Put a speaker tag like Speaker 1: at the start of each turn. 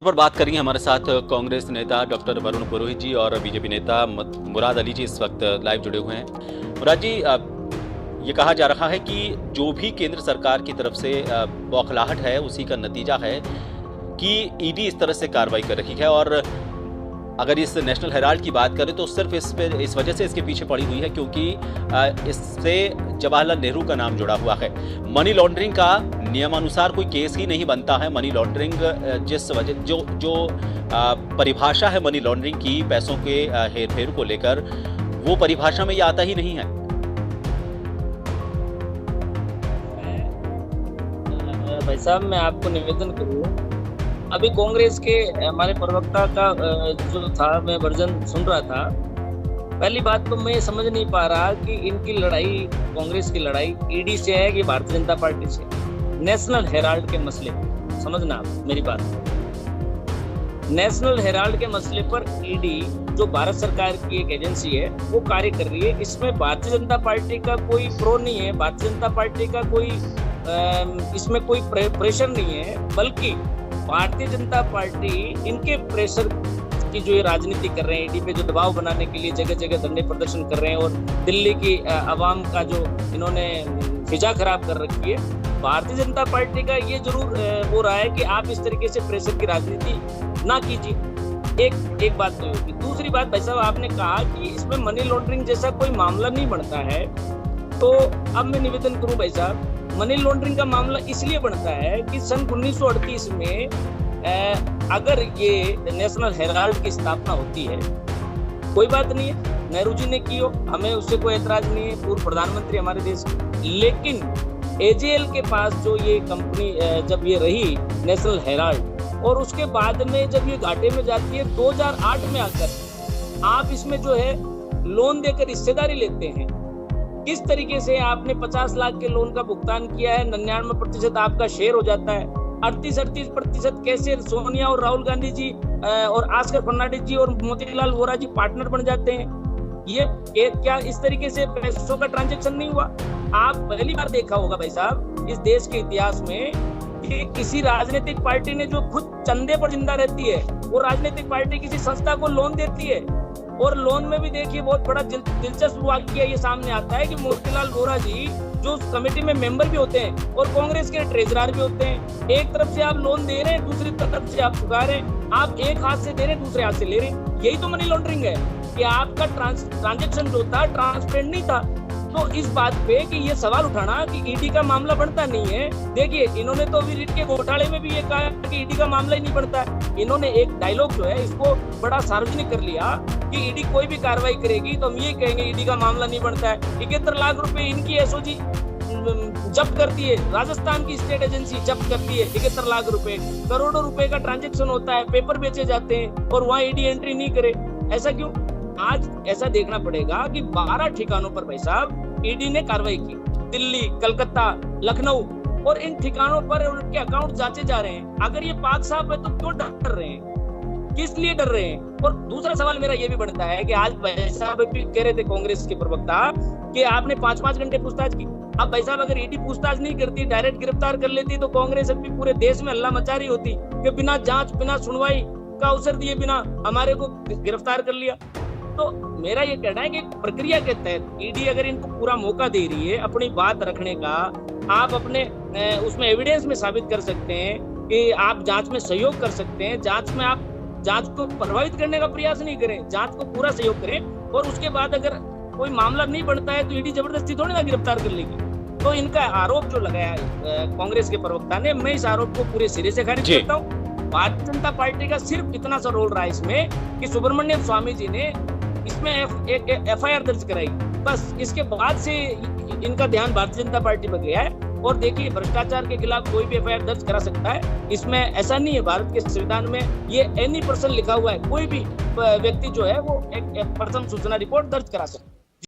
Speaker 1: पर बात करेंगे हमारे साथ कांग्रेस नेता डॉक्टर वरुण पुरोहित जी और बीजेपी नेता मुराद अली जी इस वक्त लाइव जुड़े हुए हैं। मुराद जी, ये कहा जा रहा है कि जो भी केंद्र सरकार की तरफ से बौखलाहट है उसी का नतीजा है कि ईडी इस तरह से कार्रवाई कर रही है। और अगर इस नेशनल हेराल्ड की बात करें तो सिर्फ इस वजह से इसके पीछे पड़ी हुई है क्योंकि इससे जवाहरलाल नेहरू का नाम जुड़ा हुआ है। मनी लॉन्ड्रिंग का नियमानुसार कोई केस ही नहीं बनता है। मनी लॉन्ड्रिंग जिस वजह जो परिभाषा है मनी लॉन्ड्रिंग की, पैसों के हेर फेर को लेकर, वो परिभाषा में ये आता ही नहीं है।
Speaker 2: भाई साहब, मैं आपको निवेदन करूं, अभी कांग्रेस के हमारे प्रवक्ता का जो था, मैं वर्जन सुन रहा था। पहली बात तो मैं समझ नहीं पा रहा कि इनकी लड़ाई, कांग्रेस की लड़ाई ईडी से है कि भारतीय जनता पार्टी से। नेशनल हेराल्ड के मसले, समझना आप मेरी बात, नेशनल हेराल्ड के मसले पर ईडी जो भारत सरकार की एक एजेंसी है वो कार्य कर रही है। इसमें भारतीय जनता पार्टी का कोई प्रो नहीं है, भारतीय जनता पार्टी का कोई इसमें कोई प्रेशर नहीं है, बल्कि भारतीय जनता पार्टी इनके प्रेशर की जो ये राजनीति कर रहे हैं, ईडी पे जो दबाव बनाने के लिए जगह जगह धरने प्रदर्शन कर रहे हैं और दिल्ली की आवाम का जो इन्होंने फिजा खराब कर रखी है, भारतीय जनता पार्टी का ये जरूर हो रहा है कि आप इस तरीके से प्रेशर की राजनीति ना कीजिए। एक बात तो होगी। दूसरी बात, भाई साहब, आपने कहा कि इसमें मनी लॉन्ड्रिंग जैसा कोई मामला नहीं बनता है, तो अब मैं निवेदन करूं भाई साहब, मनी लॉन्ड्रिंग का मामला इसलिए बनता है कि सन 1938 में अगर ये नेशनल हेराल्ड की स्थापना होती है, कोई बात नहीं है, नेहरू जी ने की हो, हमें उससे कोई ऐतराज नहीं है, पूर्व प्रधानमंत्री हमारे देश के। लेकिन एजेएल के पास जो ये कंपनी जब ये रही नेशनल हेराल्ड, और उसके बाद में जब ये घाटे में जाती है 2008 में आकर, आप इसमें जो है लोन देकर हिस्सेदारी लेते हैं। किस तरीके से आपने 50 लाख के लोन का भुगतान किया है, 99% आपका शेयर हो जाता है, 38% कैसे सोनिया और राहुल गांधी जी और आस्कर फर्नांडिस जी और मोतीलाल वोरा जी पार्टनर बन जाते हैं। ये क्या इस तरीके से पैसों का ट्रांजैक्शन नहीं हुआ? आप पहली बार देखा होगा भाई साहब इस देश के इतिहास में कि किसी राजनीतिक पार्टी ने जो खुद चंदे पर जिंदा रहती है, वो राजनीतिक पार्टी किसी संस्था को लोन देती है। और लोन में भी देखिए बहुत बड़ा दिलचस्प वाकया ये सामने आता है कि मोतीलाल वोरा जी जो उस कमेटी में मेंबर भी होते हैं और कांग्रेस के ट्रेजरर भी होते हैं। एक तरफ से आप लोन दे रहे हैं, दूसरी तरफ से आप चुका रहे हैं, आप एक हाथ से दे रहे हैं, दूसरे हाथ से ले रहे हैं। यही तो मनी लॉन्ड्रिंग है कि आपका ट्रांजैक्शन जो था ट्रांसपेरेंट नहीं था। तो इस बात पे कि ये सवाल उठाना कि ईडी का मामला बनता नहीं है, देखिए इन्होंने तो अभी रिट के घोटाले में भी ये कहा कि ईडी का मामला ही नहीं बनता है। इन्होंने एक डायलॉग जो है इसको बड़ा सार्वजनिक कर लिया कि ईडी कोई भी कार्रवाई करेगी तो हम ये कहेंगे ईडी का मामला नहीं बनता है। 71 लाख रुपए इनकी एसओजी जब्त करती है, राजस्थान की स्टेट एजेंसी जब्त करती है 71 लाख रुपए, करोड़ों रुपए का ट्रांजैक्शन होता है, पेपर बेचे जाते हैं और वहाँ ईडी एंट्री नहीं करे। ऐसा क्यों? आज ऐसा देखना पड़ेगा कि 12 ठिकानों पर भाई साहब ईडी ने कार्रवाई की, दिल्ली, कलकत्ता, लखनऊ, और इन ठिकानों पर उनके अकाउंट जांचे जा रहे हैं। अगर ये पाक साहब है तो क्यों डर रहे हैं, किस लिए डर रहे हैं? और दूसरा सवाल मेरा ये भी बनता है कि आज भाई साहब कह रहे थे कांग्रेस के प्रवक्ता कि आपने 5-5 घंटे पूछताछ की। अब भाई साहब अगर ईडी पूछताछ नहीं करती, डायरेक्ट गिरफ्तार कर लेती, तो कांग्रेस अभी पूरे देश में हल्ला मचा रही होती कि बिना जांच, बिना सुनवाई का अवसर दिए बिना हमारे को गिरफ्तार कर लिया। तो मेरा ये कहना है कि प्रक्रिया के तहत ईडी अगर इनको पूरा मौका दे रही है अपनी बात रखने का, आप अपने उसमें एविडेंस में साबित कर सकते हैं कि आप जांच में सहयोग कर सकते हैं, जांच में आप जांच को प्रभावित करने का प्रयास नहीं करें, जांच को पूरा सहयोग करें, और उसके बाद अगर कोई मामला नहीं बनता है तो ईडी जबरदस्ती थोड़ी ना गिरफ्तार कर लेगी। तो इनका आरोप जो लगाया है कांग्रेस के प्रवक्ता ने, मैं इस आरोप को पूरे सिरे से खारिज करता हूँ। भारतीय जनता पार्टी का सिर्फ इतना सा रोल रहा है इसमें कि सुब्रमण्यम स्वामी जी ने इसमें एक एफआईआर दर्ज कराई, बस इसके बाद से इनका ध्यान भारतीय जनता पार्टी पर गया है। और देखिए, भ्रष्टाचार के खिलाफ कोई भी एफआईआर दर्ज करा सकता है, इसमें ऐसा नहीं है। भारत के संविधान में ये एनी पर्सन लिखा हुआ है, कोई भी व्यक्ति जो है वो एक प्रथम सूचना रिपोर्ट दर्ज करा सकता है।